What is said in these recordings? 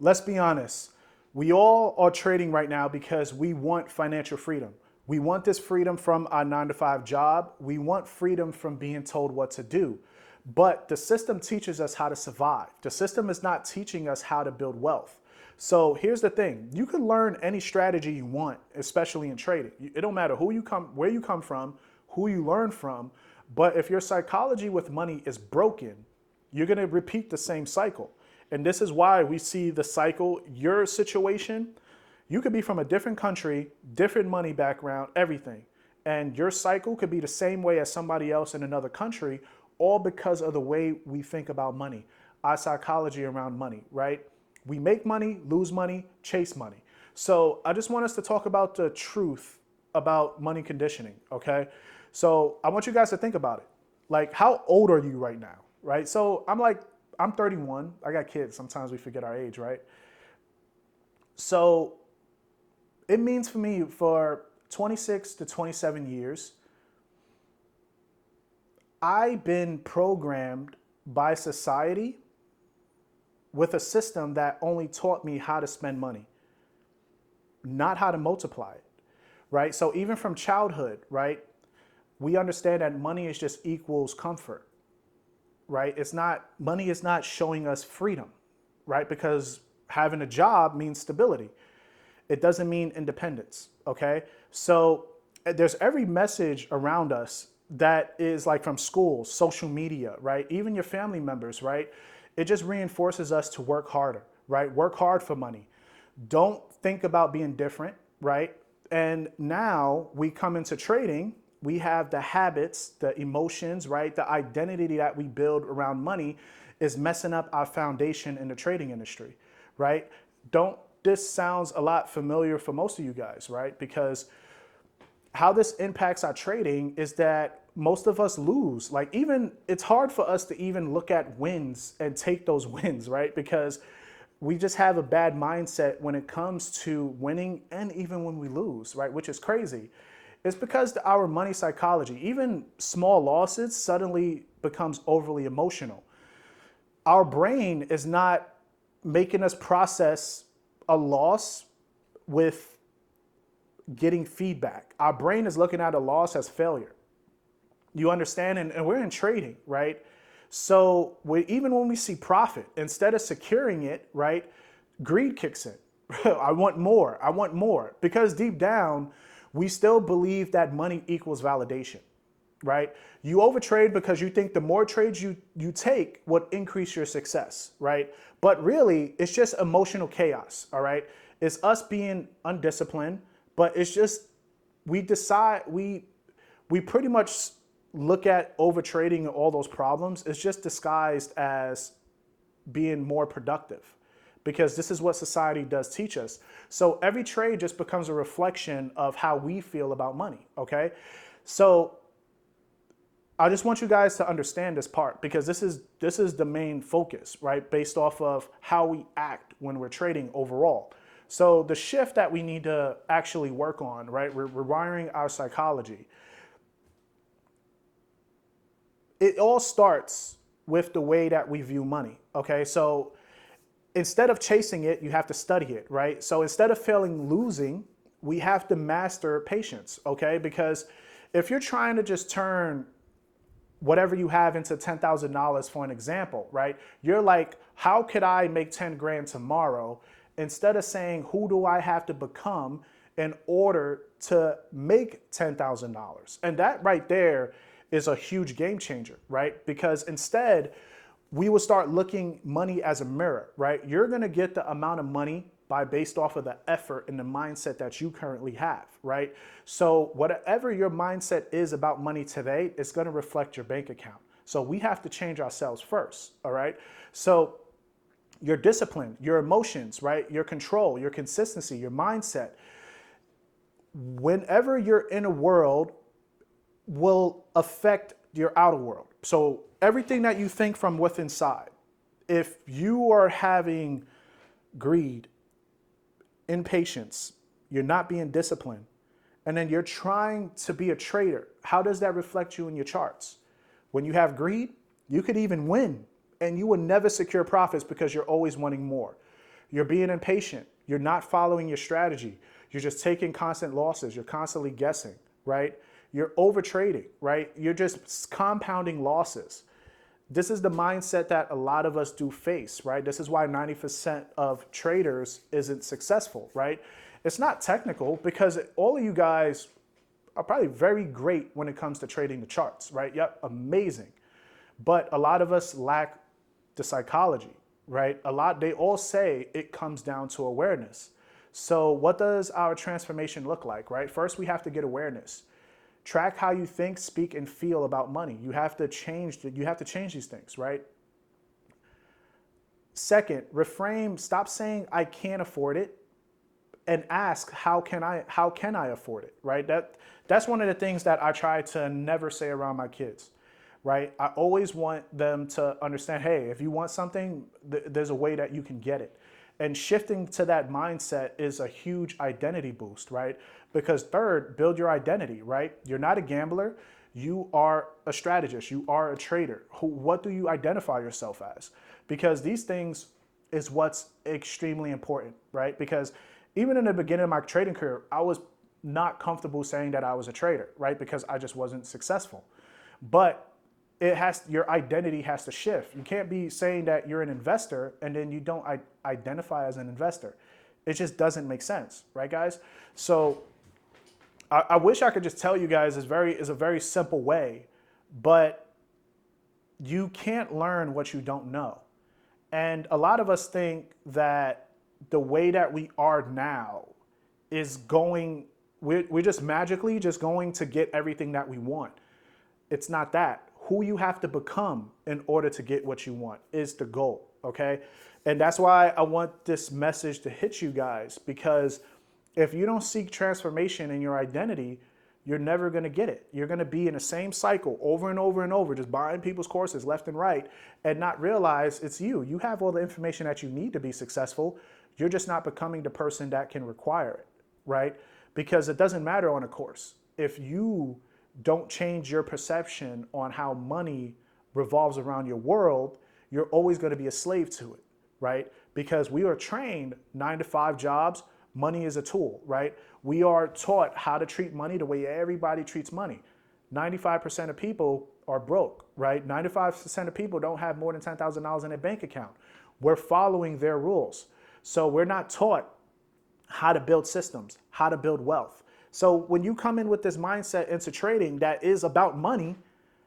let's be honest. We all are trading right now because we want financial freedom. We want this freedom from our 9 to 5 job. We want freedom from being told what to do. But the system teaches us how to survive. The system is not teaching us how to build wealth. So here's the thing. You can learn any strategy you want, especially in trading. It don't matter where you come from, who you learn from. But if your psychology with money is broken, you're going to repeat the same cycle. And this is why we see the cycle, your situation. You could be from a different country, different money background, everything. And your cycle could be the same way as somebody else in another country, all because of the way we think about money, our psychology around money, right? We make money, lose money, chase money. So I just want us to talk about the truth about money conditioning, okay? So I want you guys to think about it. Like, how old are you right now, right? So I'm 31. I got kids. Sometimes we forget our age, right? So it means for me for 26 to 27 years, I've been programmed by society with a system that only taught me how to spend money, not how to multiply it, right? So even from childhood, right, we understand that money is just equals comfort, right? Money is not showing us freedom, right? Because having a job means stability. It doesn't mean independence, okay? So there's every message around us that is like from school, social media, right? Even your family members, right? It just reinforces us to work harder, right? Work hard for money. Don't think about being different, right? And now we come into trading, we have the habits, the emotions, right? The identity that we build around money is messing up our foundation in the trading industry, right? This sounds a lot familiar for most of you guys, right? Because how this impacts our trading is that most of us lose. Like, even it's hard for us to even look at wins and take those wins, right? Because we just have a bad mindset when it comes to winning and even when we lose, right? Which is crazy. It's because our money psychology, even small losses suddenly becomes overly emotional. Our brain is not making us process a loss with getting feedback. Our brain is looking at a loss as failure. You understand? And we're in trading, right? So even when we see profit, instead of securing it, right, greed kicks in. I want more. I want more. Because deep down, we still believe that money equals validation, right? You overtrade because you think the more trades you take would increase your success, right? But really, it's just emotional chaos, all right? It's us being undisciplined, but it's just we pretty much look at overtrading and all those problems. It's just disguised as being more productive, because this is what society does teach us. So every trade just becomes a reflection of how we feel about money, okay? So I just want you guys to understand this part, because this is the main focus, right? Based off of how we act when we're trading overall. So the shift that we need to actually work on, right? We're rewiring our psychology. It all starts with the way that we view money, okay? So instead of chasing it, you have to study it, right? So instead of losing, we have to master patience, okay? Because if you're trying to just turn whatever you have into $10,000 for an example, right? You're like, how could I make 10 grand tomorrow? Instead of saying, who do I have to become in order to make $10,000? And that right there is a huge game changer, right? Because instead, we will start looking money as a mirror, right? You're gonna get the amount of money based off of the effort and the mindset that you currently have, right? So whatever your mindset is about money today, it's gonna reflect your bank account. So we have to change ourselves first, all right? So your discipline, your emotions, right? Your control, your consistency, your mindset. Whenever you're in a world, will affect your outer world. So everything that you think from within inside, if you are having greed, impatience, you're not being disciplined, and then you're trying to be a trader, how does that reflect you in your charts? When you have greed, you could even win and you will never secure profits because you're always wanting more. You're being impatient. You're not following your strategy. You're just taking constant losses. You're constantly guessing, right? You're over trading, right? You're just compounding losses. This is the mindset that a lot of us do face, right? This is why 90% of traders isn't successful, right? It's not technical because all of you guys are probably very great when it comes to trading the charts, right? Yep, amazing. But a lot of us lack the psychology, right? They all say it comes down to awareness. So what does our transformation look like, right? First, we have to get awareness. Track how you think, speak, and feel about money. You have to change these things, right? Second, reframe, stop saying I can't afford it and ask how can I afford it, right? That's one of the things that I try to never say around my kids, right? I always want them to understand, hey, if you want something, there's a way that you can get it. And shifting to that mindset is a huge identity boost, right? Because third, build your identity, right? You're not a gambler. You are a strategist. You are a trader. What do you identify yourself as? Because these things is what's extremely important, right? Because even in the beginning of my trading career, I was not comfortable saying that I was a trader, right? Because I just wasn't successful. But your identity has to shift. You can't be saying that you're an investor and then you don't identify as an investor. It just doesn't make sense, right, guys? So I wish I could just tell you guys is a very simple way, but you can't learn what you don't know. And a lot of us think that the way that we are now is we're just magically just going to get everything that we want. It's not that. Who you have to become in order to get what you want is the goal, okay? And that's why I want this message to hit you guys, because if you don't seek transformation in your identity, you're never gonna get it. You're gonna be in the same cycle over and over and over, just buying people's courses left and right and not realize it's you. You have all the information that you need to be successful. You're just not becoming the person that can require it, right? Because it doesn't matter on a course. If you don't change your perception on how money revolves around your world, you're always going to be a slave to it, right? Because we are trained 9-to-5 jobs. Money is a tool, right? We are taught how to treat money the way everybody treats money. 95% of people are broke, right? 95% of people don't have more than $10,000 in their bank account. We're following their rules. So we're not taught how to build systems, how to build wealth. So when you come in with this mindset into trading that is about money,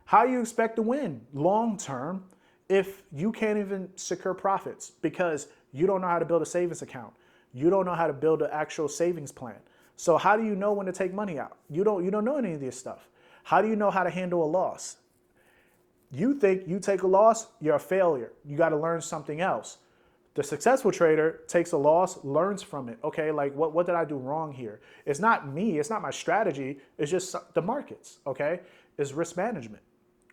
how you expect to win long term if you can't even secure profits because you don't know how to build a savings account? You don't know how to build an actual savings plan. So how do you know when to take money out? You don't know any of this stuff. How do you know how to handle a loss? You think you take a loss, you're a failure. You got to learn something else. The successful trader takes a loss, learns from it. Okay, like what did I do wrong here? It's not me, it's not my strategy, it's just the markets, okay? It's risk management,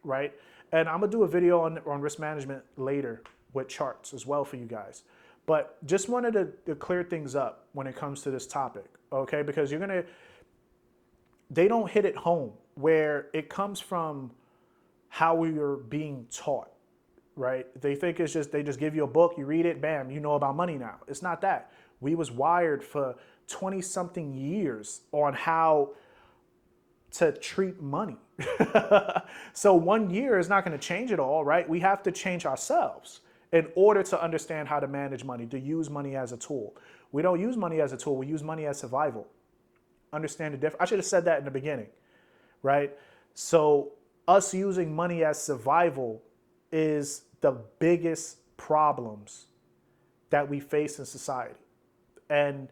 right? And I'm gonna do a video on risk management later with charts as well for you guys. But just wanted to clear things up when it comes to this topic, okay? Because they don't hit it home where it comes from how we are being taught. Right? They think it's just, they just give you a book, you read it, bam, you know about money now. It's not that. We was wired for 20 something years on how to treat money. So 1 year is not going to change it all, right? We have to change ourselves in order to understand how to manage money, to use money as a tool. We don't use money as a tool, we use money as survival. Understand the difference? I should have said that in the beginning, right? So us using money as survival is the biggest problems that we face in society. And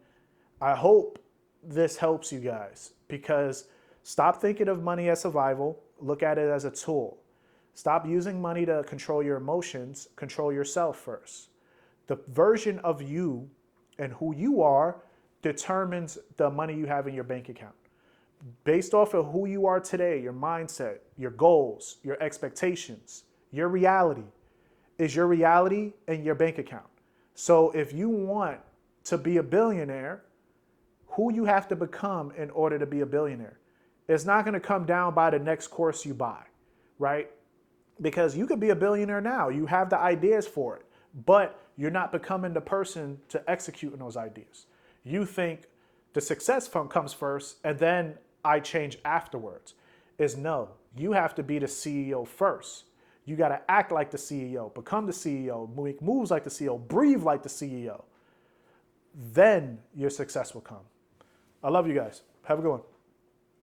I hope this helps you guys, because stop thinking of money as survival, look at it as a tool. Stop using money to control your emotions, control yourself first. The version of you and who you are determines the money you have in your bank account. Based off of who you are today, your mindset, your goals, your expectations, your reality is your reality in your bank account. So if you want to be a billionaire, who you have to become in order to be a billionaire. It's not going to come down by the next course you buy, right? Because you could be a billionaire now. You have the ideas for it, but you're not becoming the person to execute on those ideas. You think the success comes first and then I change afterwards. Is no, you have to be the CEO first. You got to act like the CEO, become the CEO, make moves like the CEO, breathe like the CEO. Then your success will come. I love you guys. Have a good one.